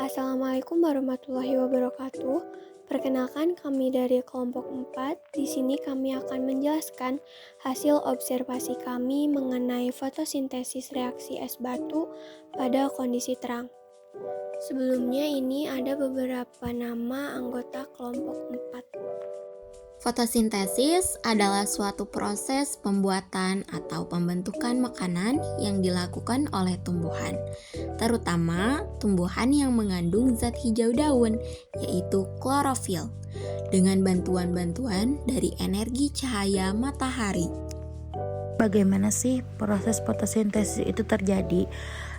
Assalamualaikum warahmatullahi wabarakatuh. Perkenalkan kami dari kelompok 4. Di sini kami akan menjelaskan hasil observasi kami mengenai fotosintesis reaksi es batu pada kondisi terang. Sebelumnya ini ada beberapa nama anggota kelompok 4. Fotosintesis adalah suatu proses pembuatan atau pembentukan makanan yang dilakukan oleh tumbuhan, terutama tumbuhan yang mengandung zat hijau daun, yaitu klorofil, dengan bantuan-bantuan dari energi cahaya matahari. Bagaimana sih proses fotosintesis itu terjadi?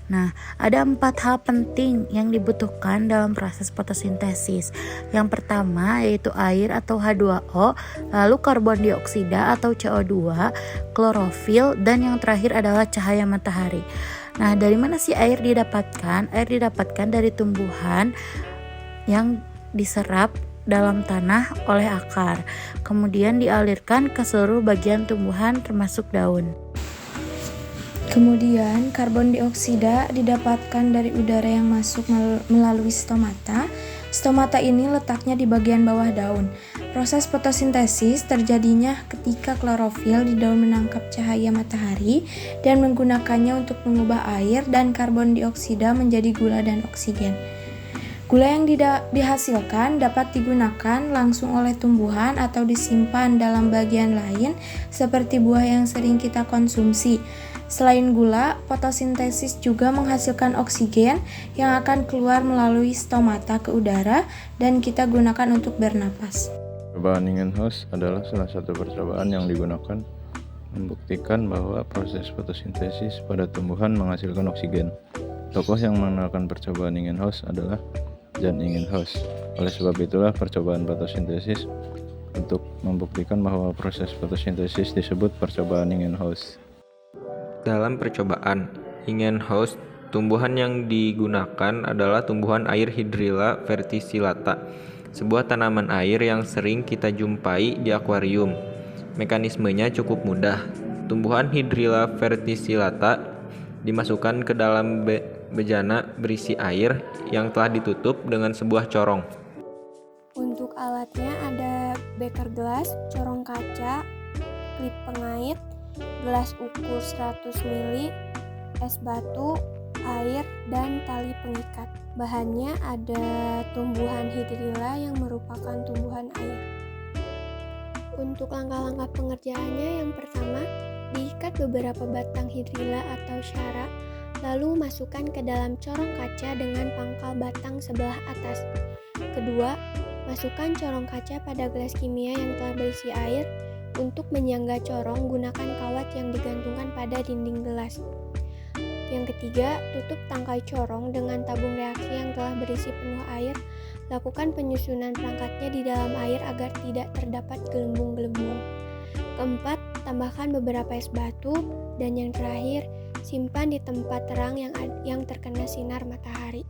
Nah, ada 4 hal penting yang dibutuhkan dalam proses fotosintesis. Yang pertama yaitu air atau H2O, lalu karbon dioksida atau CO2, klorofil, dan yang terakhir adalah cahaya matahari. Nah, dari mana sih air didapatkan? Air didapatkan dari tumbuhan yang diserap dalam tanah oleh akar, kemudian dialirkan ke seluruh bagian tumbuhan termasuk daun. Kemudian karbon dioksida didapatkan dari udara yang masuk melalui stomata. Stomata ini letaknya di bagian bawah daun. Proses fotosintesis terjadinya ketika klorofil di daun menangkap cahaya matahari dan menggunakannya untuk mengubah air dan karbon dioksida menjadi gula dan oksigen. Gula yang dihasilkan dapat digunakan langsung oleh tumbuhan atau disimpan dalam bagian lain seperti buah yang sering kita konsumsi. Selain gula, fotosintesis juga menghasilkan oksigen yang akan keluar melalui stomata ke udara dan kita gunakan untuk bernapas. Percobaan Ingenhousz adalah salah satu percobaan yang digunakan membuktikan bahwa proses fotosintesis pada tumbuhan menghasilkan oksigen. Tokoh yang mengenalkan percobaan Ingenhousz adalah Jan Ingenhousz. Oleh sebab itulah percobaan fotosintesis untuk membuktikan bahwa proses fotosintesis disebut percobaan Ingenhousz. Dalam percobaan Ingenhousz, tumbuhan yang digunakan adalah tumbuhan air Hydrilla verticillata, sebuah tanaman air yang sering kita jumpai di akuarium. Mekanismenya cukup mudah. Tumbuhan Hydrilla verticillata dimasukkan ke dalam bejana berisi air yang telah ditutup dengan sebuah corong. Untuk alatnya ada beker gelas, corong kaca, klip pengait, gelas ukur 100 ml, es batu, air, dan tali pengikat. Bahannya ada tumbuhan hidrilla yang merupakan tumbuhan air. Untuk langkah-langkah pengerjaannya, yang pertama, diikat beberapa batang hidrilla atau syara, lalu masukkan ke dalam corong kaca dengan pangkal batang sebelah atas. Kedua, masukkan corong kaca pada gelas kimia yang telah berisi air. Untuk menyangga corong, gunakan kawat yang digantungkan pada dinding gelas. Yang ketiga, tutup tangkai corong dengan tabung reaksi yang telah berisi penuh air. Lakukan penyusunan perangkatnya di dalam air agar tidak terdapat gelembung-gelembung. Keempat, tambahkan beberapa es batu. Dan yang terakhir, simpan di tempat terang yang terkena sinar matahari.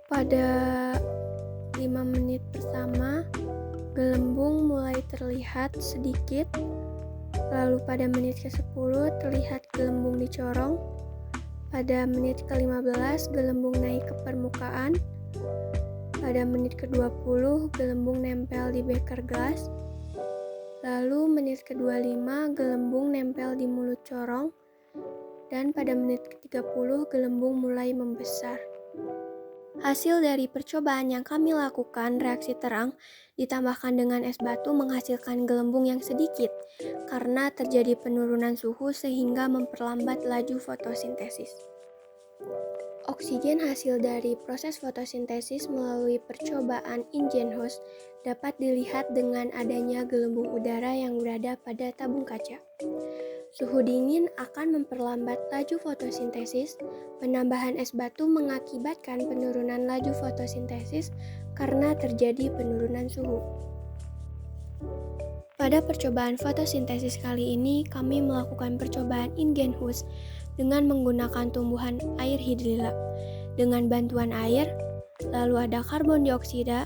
Pada 5 menit pertama, gelembung mulai terlihat sedikit, lalu pada menit ke-10 terlihat gelembung di corong, pada menit ke-15 gelembung naik ke permukaan, pada menit ke-20 gelembung nempel di beker gelas, lalu menit ke-25 gelembung nempel di mulut corong, dan pada menit ke-30 gelembung mulai membesar. Hasil dari percobaan yang kami lakukan, reaksi terang ditambahkan dengan es batu menghasilkan gelembung yang sedikit karena terjadi penurunan suhu sehingga memperlambat laju fotosintesis. Oksigen hasil dari proses fotosintesis melalui percobaan Ingenhousz dapat dilihat dengan adanya gelembung udara yang berada pada tabung kaca. Suhu dingin akan memperlambat laju fotosintesis. Penambahan es batu mengakibatkan penurunan laju fotosintesis karena terjadi penurunan suhu. Pada percobaan fotosintesis kali ini, kami melakukan percobaan Ingenhousz dengan menggunakan tumbuhan air hidrilla. Dengan bantuan air, lalu ada karbon dioksida,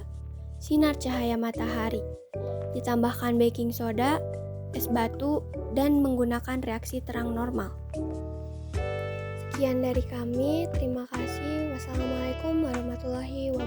sinar cahaya matahari. Ditambahkan baking soda, es batu, dan menggunakan reaksi terang normal. Sekian dari kami, terima kasih. Wassalamualaikum warahmatullahi wabarakatuh. warahmatullahi wabarakatuh.